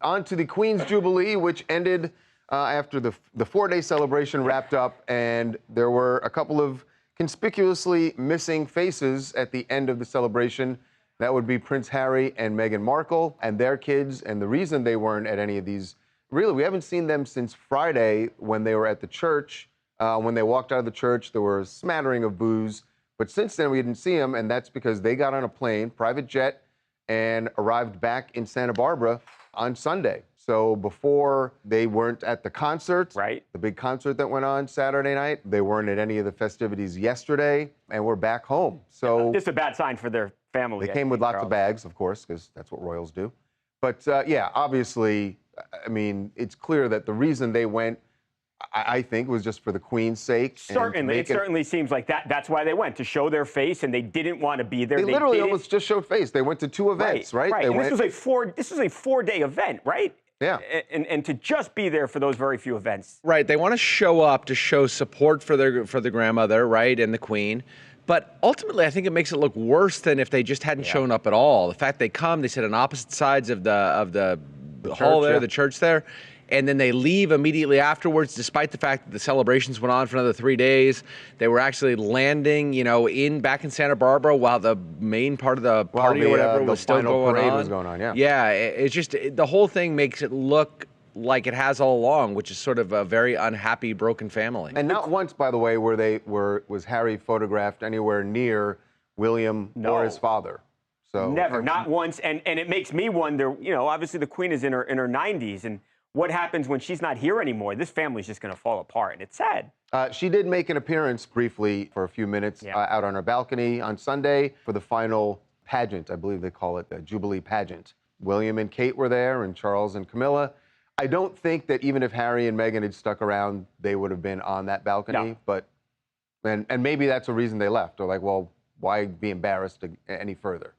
On to the Queen's Jubilee, which ended after the 4-day celebration wrapped up, and there were a couple of conspicuously missing faces at the end of the celebration. That would be Prince Harry and Meghan Markle and their kids. And the reason they weren't at any of these, really, we haven't seen them since Friday when they were at the church. When they walked out of the church, there were a smattering of boos. But since then, we didn't see them, and that's because they got on a plane, private jet, and arrived back in Santa Barbara on Sunday. So before, they weren't at the concert, right? The big concert that went on Saturday night. They weren't at any of the festivities yesterday, and we're back home. So this is a bad sign for their family. They came with lots of bags, of course, because that's what royals do. But yeah, obviously, I mean, it's clear that the reason they went, I think, was just for the Queen's sake. Certainly, it certainly seems like that's why they went, to show their face, and they didn't want to be there. They literally almost just showed face. They went to 2 events, right? Right. This was a 4-day event, right? Yeah. And to just be there for those very few events. Right. They want to show up to show support for the grandmother, right, and the Queen. But ultimately, I think it makes it look worse than if they just hadn't shown up at all. The fact they come, they sit on opposite sides of the hall there, the church there, and then they leave immediately afterwards, despite the fact that the celebrations went on for another 3 days. They were actually landing, back in Santa Barbara while the main part of the party or whatever was still going on. Was going on, yeah. Yeah, it's just the whole thing makes it look like it has all along, which is sort of a very unhappy, broken family. And not once, by the way, was Harry photographed anywhere near William or his father. So never, not once. And it makes me wonder, obviously the Queen is in her 90s, and what happens when she's not here anymore? This family's just going to fall apart, and it's sad. She did make an appearance briefly for a few minutes out on her balcony on Sunday for the final pageant. I believe they call it the Jubilee pageant. William and Kate were there, and Charles and Camilla. I don't think that even if Harry and Meghan had stuck around, they would have been on that balcony. No. And maybe that's a reason they left. They're like, well, why be embarrassed any further?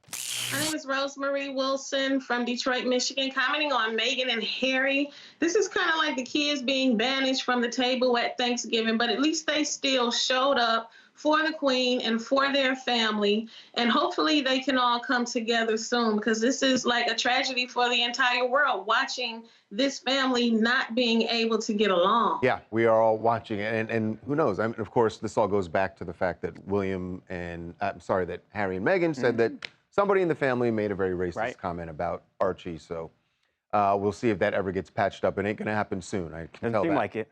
My name is Rosemary Wilson from Detroit, Michigan, commenting on Meghan and Harry. This is kind of like the kids being banished from the table at Thanksgiving, but at least they still showed up for the Queen and for their family, and hopefully they can all come together soon, because this is like a tragedy for the entire world, watching this family not being able to get along. Yeah, we are all watching it, and who knows? I mean, of course, this all goes back to the fact that that Harry and Meghan said that somebody in the family made a very racist comment about Archie, so we'll see if that ever gets patched up. It ain't gonna happen soon. I can tell that. Doesn't seem like it.